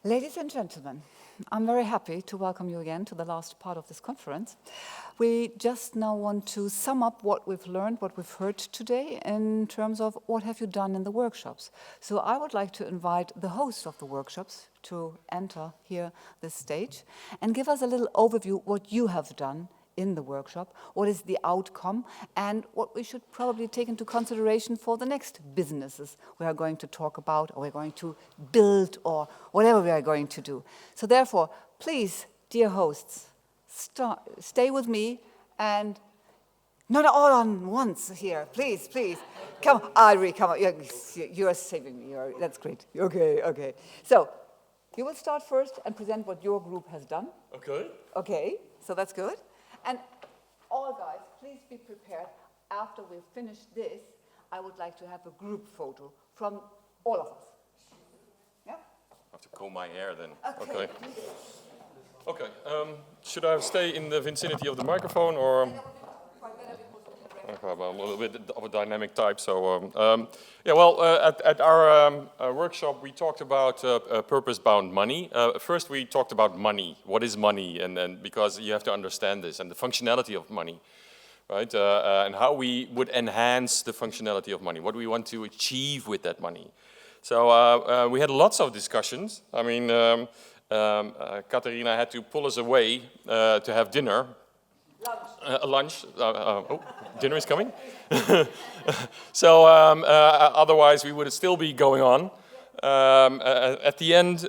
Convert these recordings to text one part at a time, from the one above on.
Ladies and gentlemen, I'm very happy to welcome you again to the last part of this conference. We just now want to sum up what we've learned, what we've heard today in terms of what have you done in the workshops. So I would like to invite the host of the workshops to enter here this stage and give us a little overview what you have done in the workshop, what is the outcome, and what we should probably take into consideration for the next businesses we are going to talk about, or we're going to build, or whatever we are going to do. So therefore, please, dear hosts, stay with me, and not all on once here, please, please. Come on, Ari, come on, you're saving me, that's great. Okay. So, you will start first and present what your group has done. Okay, so that's good. And all guys, please be prepared. After we've finished this, I would like to have a group photo from all of us. Yeah? I have to comb my hair then. Okay. Should I stay in the vicinity of the microphone or? Okay, well, I'm a little bit of a dynamic type, so at our workshop we talked about purpose-bound money. First we talked about money. What is money? And because you have to understand this and the functionality of money, right? And how we would enhance the functionality of money. What we want to achieve with that money. So we had lots of discussions. I mean, Katarina had to pull us away to have dinner. Lunch. Dinner is coming. So otherwise we would still be going on. At the end,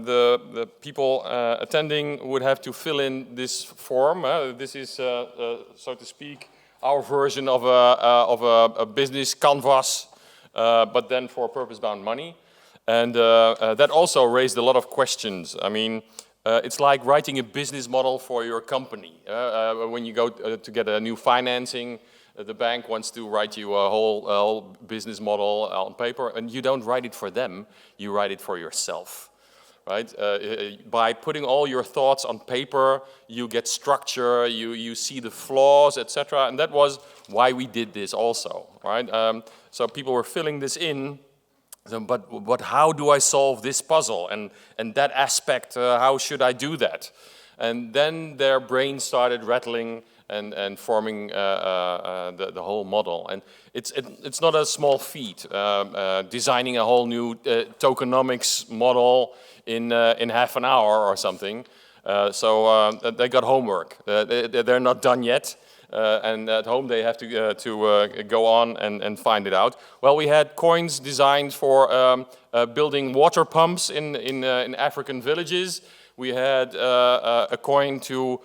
the people attending would have to fill in this form. This is, so to speak, our version of a business canvas, but then for purpose-bound money. And that also raised a lot of questions. I mean, it's like writing a business model for your company. When you go to get a new financing, the bank wants to write you a whole business model on paper, and you don't write it for them, you write it for yourself, right? By putting all your thoughts on paper, you get structure, you see the flaws, etc. And that was why we did this also, right? So people were filling this in. So, but how do I solve this puzzle and that aspect? How should I do that? And then their brains started rattling and forming the whole model. And it's not a small feat. Designing a whole new tokenomics model in half an hour or something. So they got homework. They're not done yet. And at home they have to go on and find it out. Well, we had coins designed for building water pumps in African villages. We had a coin to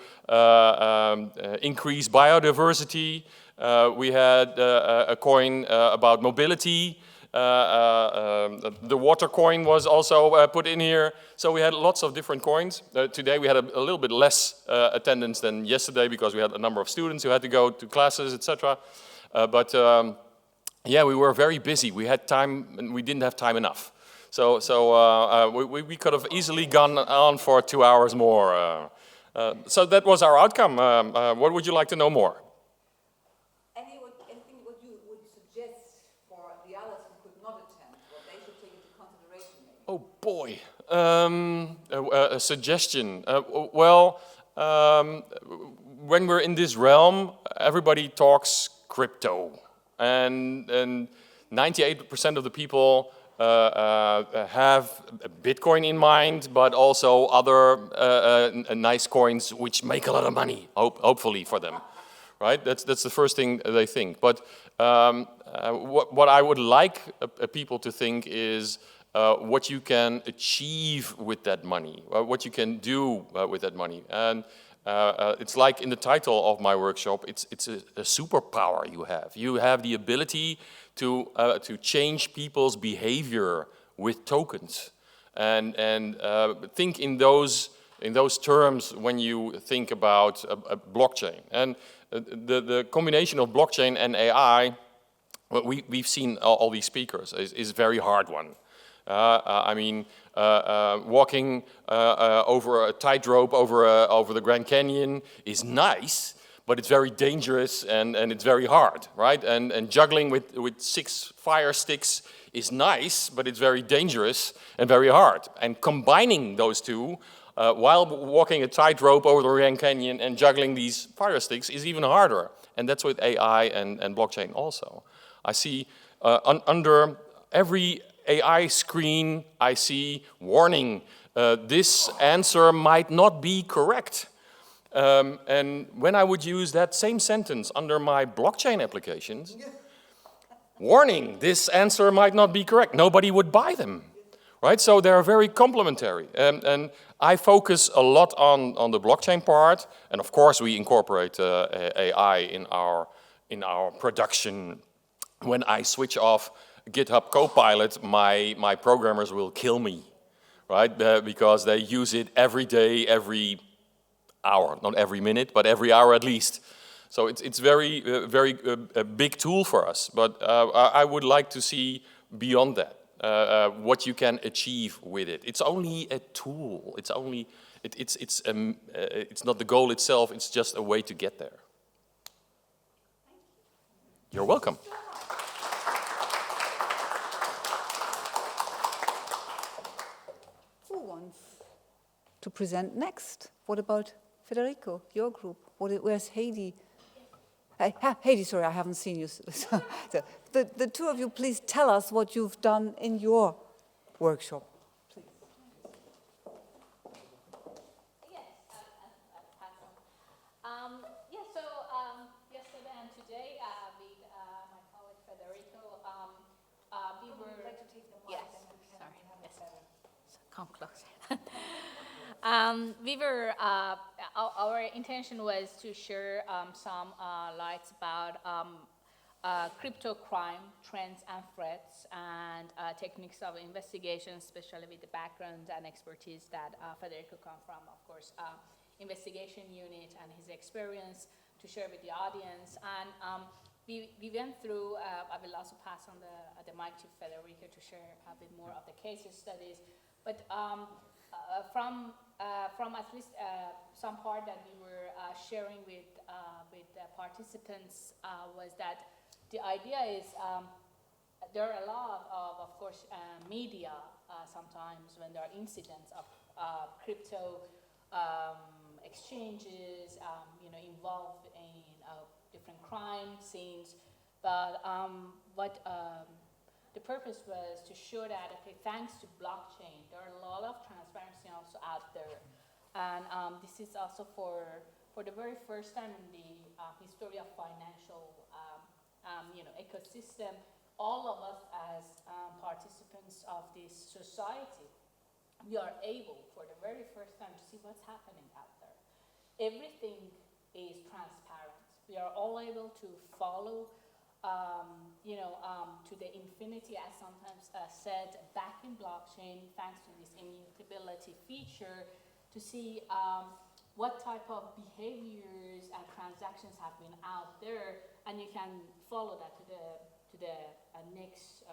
increase biodiversity. We had a coin about mobility. The water coin was also put in here. So we had lots of different coins. Today we had a little bit less attendance than yesterday because we had a number of students who had to go to classes, etc. Yeah, we were very busy. We had time and we didn't have time enough. So we could have easily gone on for 2 hours more. So that was our outcome. What would you like to know more? Anything what you would suggest for the others who could not attend, what they should take into consideration maybe? Oh boy, a suggestion. When we're in this realm, everybody talks crypto, and 98% of the people have Bitcoin in mind, but also other nice coins which make a lot of money, hopefully for them, right? That's the first thing they think. But what I would like people to think is what you can achieve with that money, what you can do with that money. And it's like in the title of my workshop, it's a superpower you have. You have the ability to change people's behavior with tokens, and think in those terms when you think about a blockchain. And the combination of blockchain and AI, what we've seen all these speakers, is a very hard one. I mean, walking over a tightrope over the Grand Canyon is nice, but it's very dangerous and it's very hard, right? And juggling with 6 fire sticks is nice, but it's very dangerous and very hard. And combining those two while walking a tightrope over the Grand Canyon and juggling these fire sticks is even harder. And that's with AI and blockchain also. I see under every AI screen, I see warning, this answer might not be correct. And when I would use that same sentence under my blockchain applications, warning, this answer might not be correct, nobody would buy them, right? So they're very complementary. And I focus a lot on the blockchain part, and of course we incorporate AI in our production. When I switch off GitHub Copilot, my programmers will kill me, right? Because they use it every day, every hour, not every minute, but every hour at least. So it's very a big tool for us. But I would like to see beyond that what you can achieve with it. It's only a tool. It's only it's not the goal itself. It's just a way to get there. You're welcome. Who wants to present next? What about Federico, your group? Where's Heidi? Heidi, sorry, I haven't seen you. So, the two of you, please tell us what you've done in your workshop. Please. Yes, I'll pass on. Yesterday and today with my colleague Federico, we were... Would you like to take the mic? Yes, sorry. Yes. Come close. Our intention was to share some lights about crypto crime trends and threats and techniques of investigation, especially with the background and expertise that Federico comes from, of course, investigation unit and his experience to share with the audience. And we went through, I will also pass on the mic to Federico to share a bit more of the case studies. But from at least some part that we were sharing with the participants was that the idea is there are a lot of course, media sometimes when there are incidents of crypto exchanges, involved in different crime scenes. But what the purpose was to show that, okay, thanks to blockchain, there are a lot of transparency also out there. And this is also for the very first time in the history of financial ecosystem, all of us as participants of this society, we are able for the very first time to see what's happening out there. Everything is transparent. We are all able to follow to the infinity, as sometimes said, back in blockchain, thanks to this immutability feature, to see what type of behaviors and transactions have been out there, and you can follow that to the next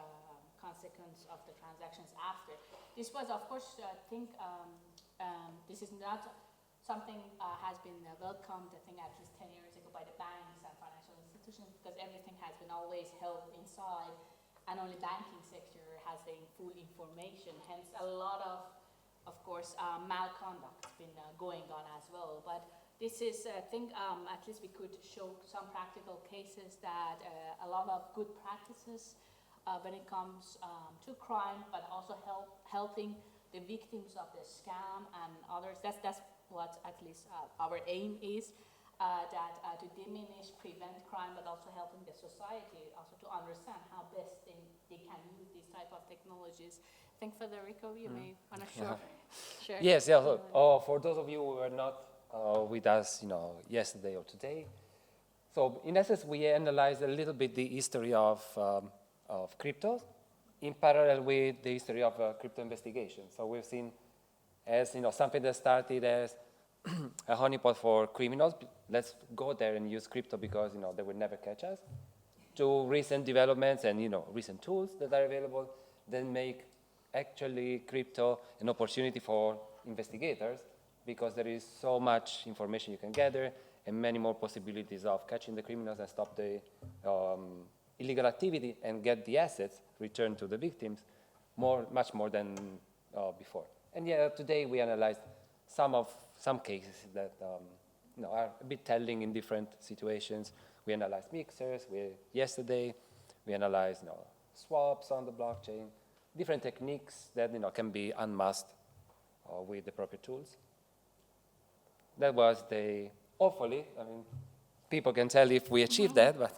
consequence of the transactions after. This was, of course, I think this is not something has been welcomed, I think, at least 10 years ago by the banks and financial institutions, because everything has been always held inside, and only banking sector has the full information. Hence, a lot of course, malconduct been going on as well. But this is, I think, at least we could show some practical cases that a lot of good practices when it comes to crime, but also helping the victims of the scam and others. That's what at least our aim is, that to diminish, prevent crime, but also helping the society also to understand how best they can use these type of technologies. I think, Federico, you may want to share. Yes, yeah. For those of you who were not with us, yesterday or today, so in essence, we analyzed a little bit the history of crypto in parallel with the history of crypto investigation. So we've seen as something that started as a honeypot for criminals. Let's go there and use crypto because they would never catch us. To recent developments and recent tools that are available, then make actually crypto an opportunity for investigators because there is so much information you can gather and many more possibilities of catching the criminals and stop the illegal activity and get the assets returned to the victims, much more than before. And yeah, today we analyzed some cases that are a bit telling in different situations. We analyzed mixers. Yesterday we analyzed swaps on the blockchain, different techniques that can be unmasked with the proper tools. That was hopefully, people can tell if we achieved that, but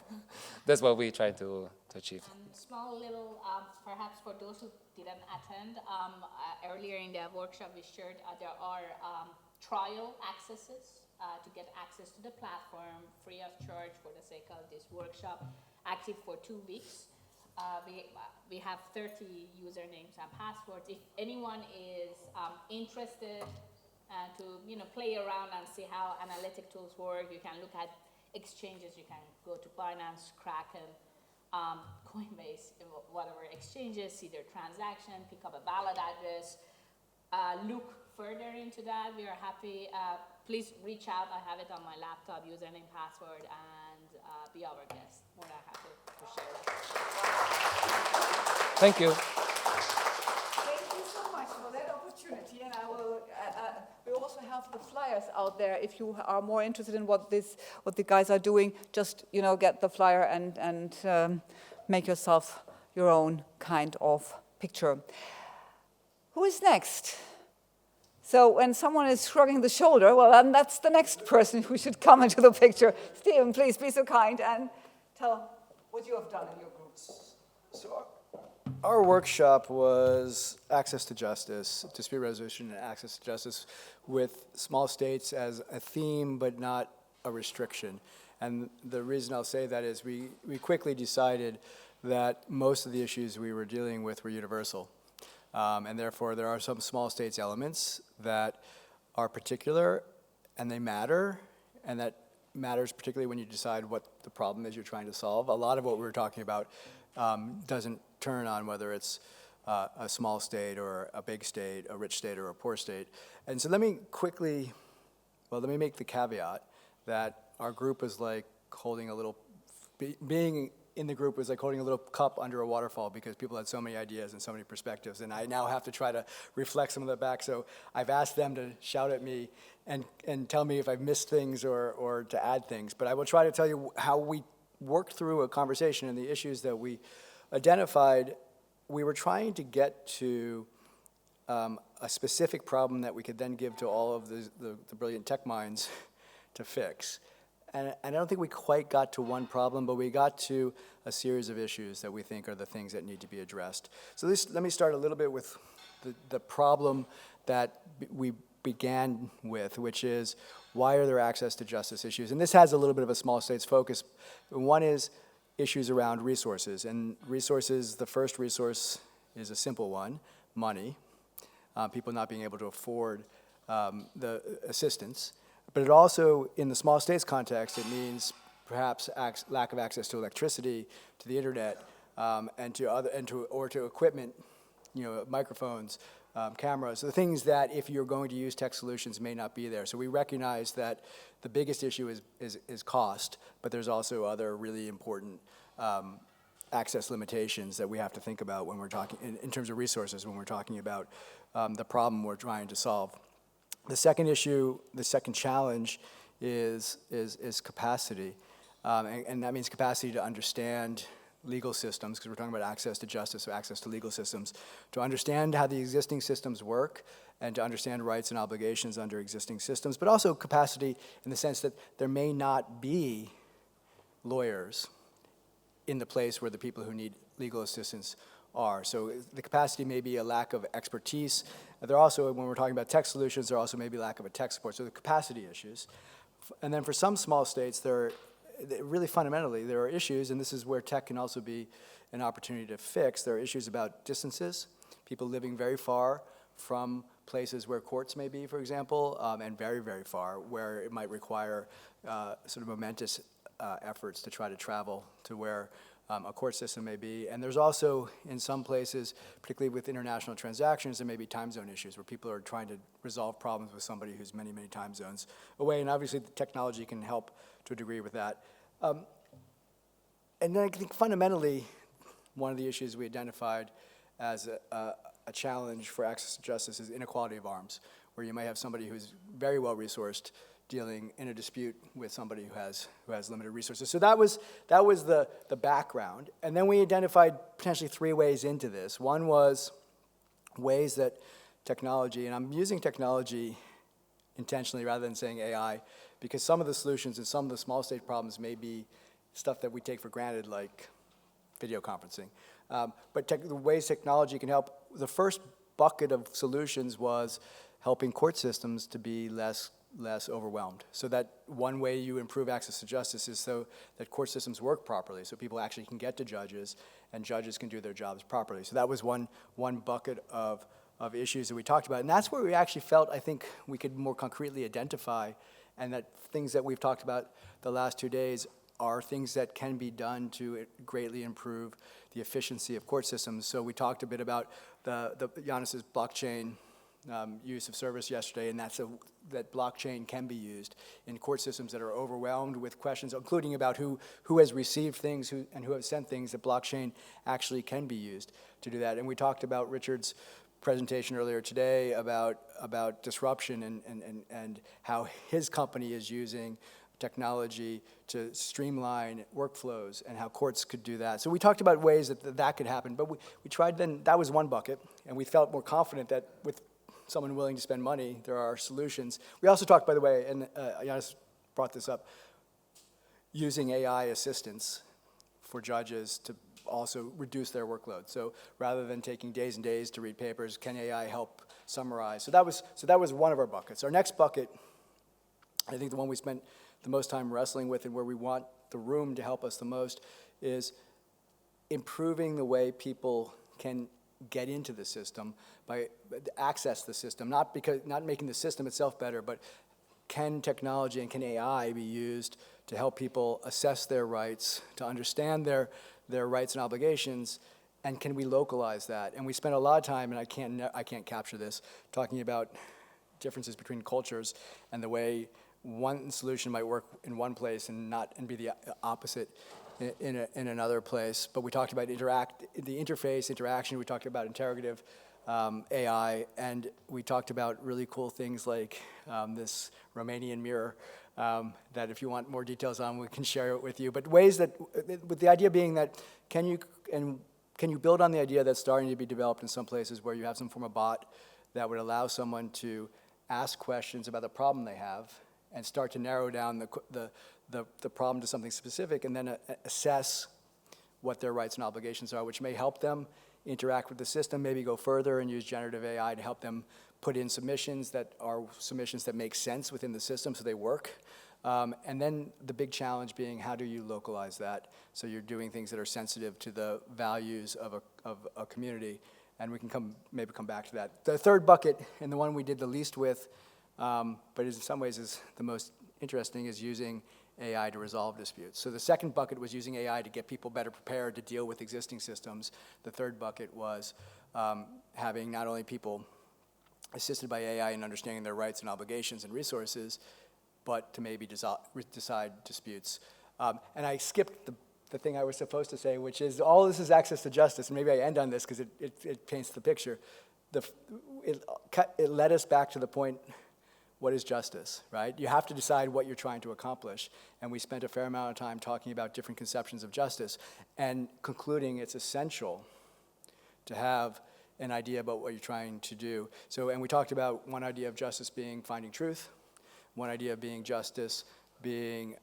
that's what we tried to achieve. Small little, perhaps for those who didn't attend, earlier in the workshop we shared there are trial accesses to get access to the platform free of charge for the sake of this workshop, active for 2 weeks. We have 30 usernames and passwords. If anyone is interested to play around and see how analytic tools work, you can look at exchanges. You can go to Binance, Kraken, Coinbase, whatever exchanges, see their transaction, pick up a valid address, look further into that. We are happy. Please reach out. I have it on my laptop, username, password, and be our guest. More than happy to share that. Thank you. Thank you so much for that opportunity, and I will. We also have the flyers out there. If you are more interested in what the guys are doing, just get the flyer and make yourself your own kind of picture. Who is next? So when someone is shrugging the shoulder, well, then that's the next person who should come into the picture. Stephen, please be so kind and tell what you have done in your groups. So our workshop was access to justice, dispute resolution and access to justice with small states as a theme but not a restriction. And the reason I'll say that is we quickly decided that most of the issues we were dealing with were universal. And therefore, there are some small states elements that are particular and they matter, and that matters particularly when you decide what the problem is you're trying to solve. A lot of what we were talking about doesn't turn on whether it's a small state or a big state, a rich state or a poor state. And so let me make the caveat that our group is like holding a little, being in the group was like holding a little cup under a waterfall because people had so many ideas and so many perspectives, and I now have to try to reflect some of that back. So I've asked them to shout at me and tell me if I've missed things or to add things. But I will try to tell you how we worked through a conversation and the issues that we identified. We were trying to get to a specific problem that we could then give to all of the brilliant tech minds to fix. And I don't think we quite got to one problem, but we got to a series of issues that we think are the things that need to be addressed. So let me start a little bit with the problem that we began with, which is why are there access to justice issues? And this has a little bit of a small states focus. One is issues around resources. And resources, the first resource is a simple one, money. People not being able to afford the assistance. But it also, in the small states context, it means perhaps lack of access to electricity, to the internet, and to equipment, microphones, cameras, the things that if you're going to use tech solutions may not be there. So we recognize that the biggest issue is cost, but there's also other really important access limitations that we have to think about when we're talking in terms of resources when we're talking about the problem we're trying to solve. The second issue, the second challenge is capacity. And that means capacity to understand legal systems, because we're talking about access to justice, so access to legal systems, to understand how the existing systems work and to understand rights and obligations under existing systems, but also capacity in the sense that there may not be lawyers in the place where the people who need legal assistance are. So the capacity may be a lack of expertise. There also, when we're talking about tech solutions, there also may be lack of a tech support. So the capacity issues. And then for some small states, really fundamentally, there are issues, and this is where tech can also be an opportunity to fix. There are issues about distances, people living very far from places where courts may be, for example, and very, very far, where it might require sort of momentous efforts to try to travel to where a court system may be. And there's also, in some places, particularly with international transactions, there may be time zone issues where people are trying to resolve problems with somebody who's many, many time zones away. And obviously, the technology can help to a degree with that. And then I think fundamentally, one of the issues we identified as a challenge for access to justice is inequality of arms, where you might have somebody who's very well resourced dealing in a dispute with somebody who has limited resources. So that was the background. And then we identified potentially 3 ways into this. One was ways that technology, and I'm using technology intentionally rather than saying AI, because some of the solutions and some of the small state problems may be stuff that we take for granted, like video conferencing. But the ways technology can help, the first bucket of solutions was helping court systems to be less overwhelmed. So that one way you improve access to justice is so that court systems work properly, so people actually can get to judges, and judges can do their jobs properly. So that was one bucket of issues that we talked about. And that's where we actually felt, I think, we could more concretely identify, and that things that we've talked about the last 2 days are things that can be done to greatly improve the efficiency of court systems. So we talked a bit about Yannis's blockchain use of service yesterday, and that blockchain can be used in court systems that are overwhelmed with questions, including about who has received things and who have sent things. That blockchain actually can be used to do that. And we talked about Richard's presentation earlier today about disruption and how his company is using technology to streamline workflows and how courts could do that. So we talked about ways that could happen, but we tried then, that was one bucket, and we felt more confident that with someone willing to spend money, there are solutions. We also talked, by the way, and Yannis brought this up, using AI assistance for judges to also reduce their workload. So rather than taking days and days to read papers, can AI help summarize? So that was one of our buckets. Our next bucket, I think the one we spent the most time wrestling with and where we want the room to help us the most, is improving the way people can get into the system, by access the system, not making the system itself better, but can technology and can AI be used to help people assess their rights, to understand their rights and obligations, and can we localize that? And we spent a lot of time, and I can't capture this, talking about differences between cultures and the way one solution might work in one place and be the opposite in another place. But we talked about the interface, interaction. We talked about interrogative AI, and we talked about really cool things like this Romanian mirror that if you want more details on, we can share it with you. But ways that, with the idea being that can you build on the idea that's starting to be developed in some places where you have some form of bot that would allow someone to ask questions about the problem they have and start to narrow down the problem to something specific, and then assess what their rights and obligations are, which may help them interact with the system, maybe go further and use generative AI to help them put in submissions that make sense within the system so they work. And then the big challenge being, how do you localize that so you're doing things that are sensitive to the values of a community? And we can maybe come back to that. The third bucket, and the one we did the least with, but in some ways is the most interesting, is using AI to resolve disputes. So the second bucket was using AI to get people better prepared to deal with existing systems. The third bucket was having not only people assisted by AI in understanding their rights and obligations and resources, but to maybe decide disputes. And I skipped the thing I was supposed to say, which is all this is access to justice. And maybe I end on this because it paints the picture. It led us back to the point, what is justice, right? You have to decide what you're trying to accomplish. And we spent a fair amount of time talking about different conceptions of justice and concluding it's essential to have an idea about what you're trying to do. So, and we talked about one idea of justice being finding truth, one idea of being justice being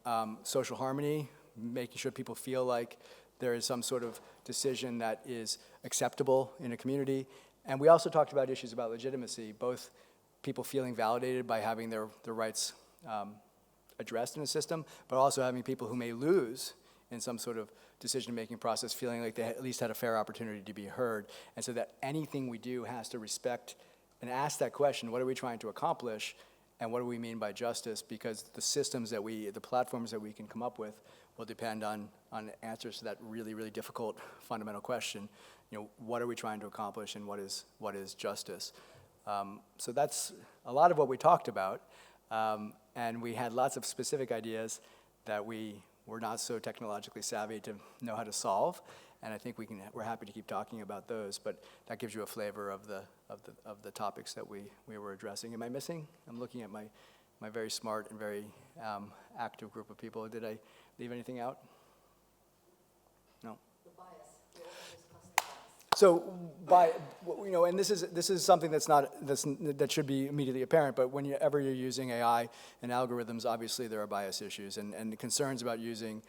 social harmony, making sure people feel like there is some sort of decision that is acceptable in a community. And we also talked about issues about legitimacy, both people feeling validated by having their rights addressed in a system, but also having people who may lose in some sort of decision-making process feeling like they at least had a fair opportunity to be heard. And so that anything we do has to respect and ask that question, what are we trying to accomplish, and what do we mean by justice? Because the systems the platforms that we can come up with will depend on answers to that really, really difficult fundamental question. What are we trying to accomplish, and what is justice? So that's a lot of what we talked about. And we had lots of specific ideas that we were not so technologically savvy to know how to solve. And I think we're happy to keep talking about those, but that gives you a flavor of the topics that we were addressing. Am I missing? I'm looking at my very smart and very active group of people. Did I leave anything out? No. The bias. We also discussed the bias. So and this is something that should be immediately apparent, but whenever you're using AI and algorithms, obviously there are bias issues, and the concerns about using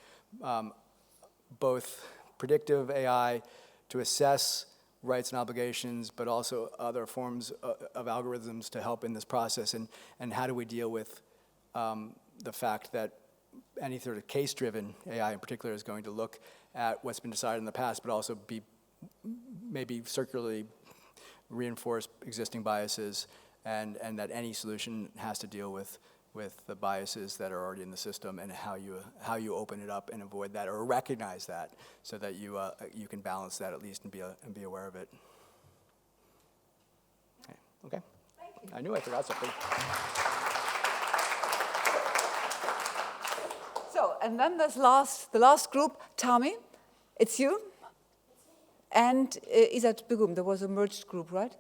both predictive AI to assess rights and obligations, but also other forms of algorithms to help in this process, and how do we deal with the fact that any sort of case-driven AI in particular is going to look at what's been decided in the past, but also be maybe circularly reinforce existing biases, and that any solution has to deal with the biases that are already in the system, and how you open it up and avoid that, or recognize that, so that you can balance that at least and be aware of it. Okay. Thank you. I knew I forgot something. So, and then there's the last group. Tami, it's you. And Izzat Begum, there was a merged group, right?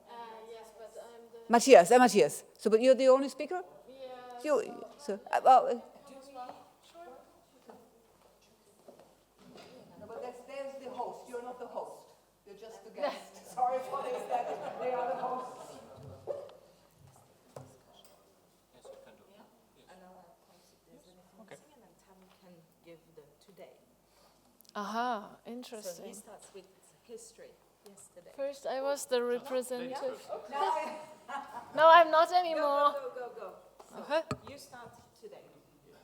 Yes, but I'm the... Matthias. So, but you're the only speaker? Yeah. So, Sure. No, but there's the host. You're not the host. You're just the guest. Sorry for this, that they are the hosts. Aha, So interesting. he starts with history yesterday. First, I was the representative. No, I'm not anymore. Go. So Okay. you start today,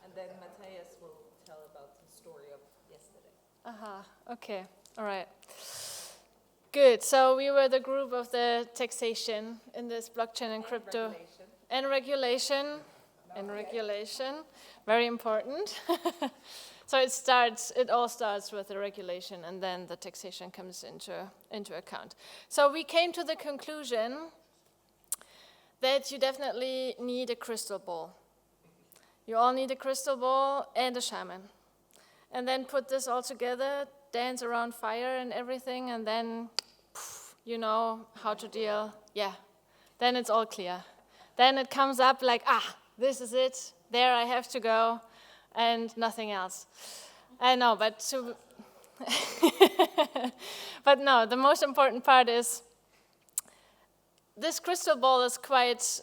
and then Matthias will tell about the story of yesterday. Aha, okay, all right. Good, so we were the group of the taxation in this blockchain and crypto. And regulation. Very important. So it all starts with the regulation, and then the taxation comes into account. So we came to the conclusion that you definitely need a crystal ball. You all need a crystal ball and a shaman. And then put this all together, dance around fire and everything, and then you know how to deal. Yeah, then it's all clear. Then it comes up like, this is it. There I have to go, and nothing else. I know, but but no, the most important part is this crystal ball is quite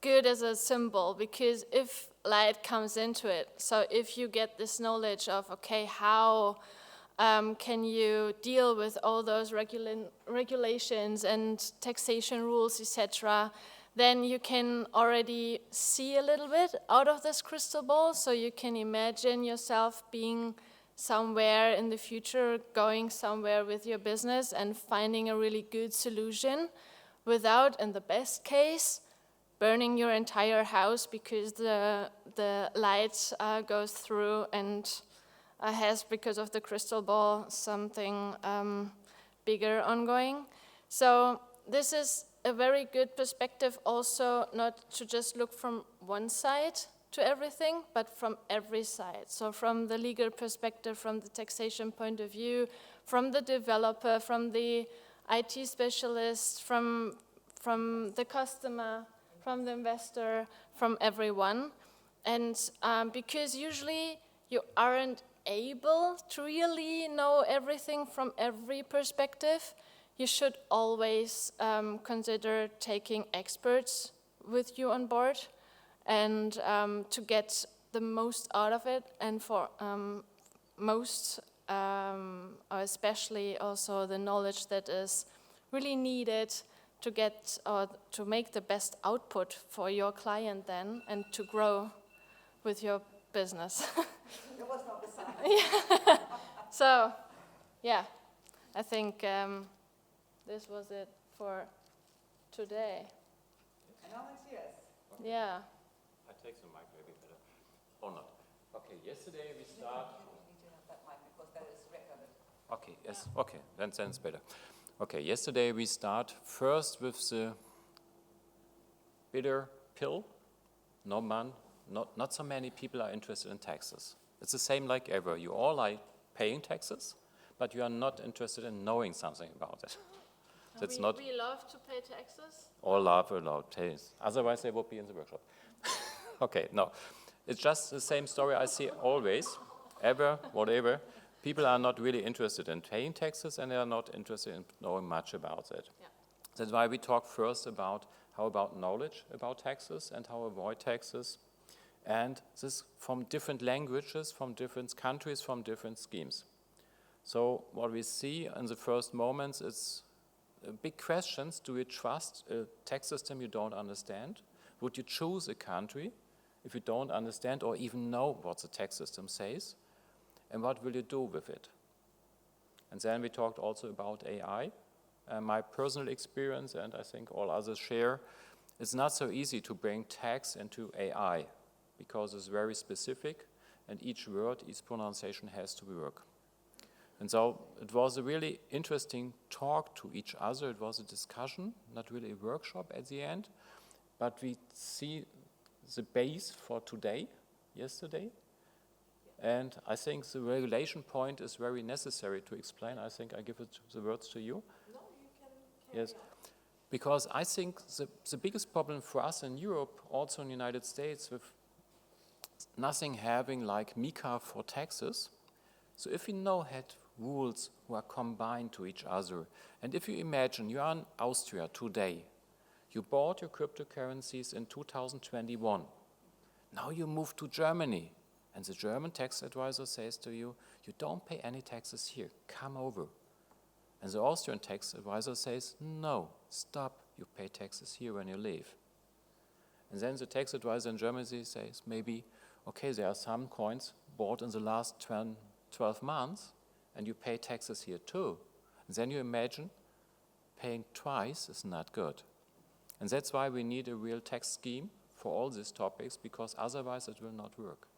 good as a symbol, because if light comes into it, so if you get this knowledge of, okay, how can you deal with all those regulations and taxation rules, etc., then you can already see a little bit out of this crystal ball, so you can imagine yourself being somewhere in the future, going somewhere with your business and finding a really good solution without, in the best case, burning your entire house because the light goes through and has, because of the crystal ball, something bigger ongoing. So this is a very good perspective also, not to just look from one side to everything, but from every side. So from the legal perspective, from the taxation point of view, from the developer, from the IT specialist, from the customer, from the investor, from everyone. And because usually you aren't able to really know everything from every perspective, you should always consider taking experts with you on board, and to get the most out of it, and for or especially also the knowledge that is really needed to get or to make the best output for your client then, and to grow with your business. There was no design. Yeah. So, yeah, I think this was it for today. And now it's yes. Yeah. I take some mic maybe better. Or not. Okay, yesterday we start that is recorded. Okay, yes, okay, then it's better. Okay, yesterday we start first with the bitter pill. Not so many people are interested in taxes. It's the same like ever. You all like paying taxes, but you are not interested in knowing something about it. That's not We love to pay taxes. all love allowed taste. Otherwise, they would be in the workshop. Okay, no. It's just the same story I see always, ever, whatever. People are not really interested in paying taxes, and they are not interested in knowing much about it. Yeah. That's why we talk first about how about knowledge about taxes and how avoid taxes. And this from different languages, from different countries, from different schemes. So what we see in the first moments is big questions. Do you trust a tax system you don't understand? Would you choose a country if you don't understand or even know what the tax system says? And what will you do with it? And then we talked also about AI. My personal experience, and I think all others share, it's not so easy to bring tax into AI because it's very specific and each word, each pronunciation has to work. And so it was a really interesting talk to each other. It was a discussion, not really a workshop at the end, but we see the base for today, yesterday. And I think the regulation point is very necessary to explain. I think I give the words to you. No, you can carry Yes, on. because I think the biggest problem for us in Europe, also in the United States, with nothing having like MiCA for taxes. So if we now had rules who are combined to each other, and if you imagine you are in Austria today, you bought your cryptocurrencies in 2021, now you move to Germany, and the German tax advisor says to you, you don't pay any taxes here, come over. And the Austrian tax advisor says, no, stop, you pay taxes here when you leave. And then the tax advisor in Germany says, maybe, okay, there are some coins bought in the last 12 months, and you pay taxes here too. And then you imagine paying twice is not good. And that's why we need a real tax scheme for all these topics, because otherwise it will not work.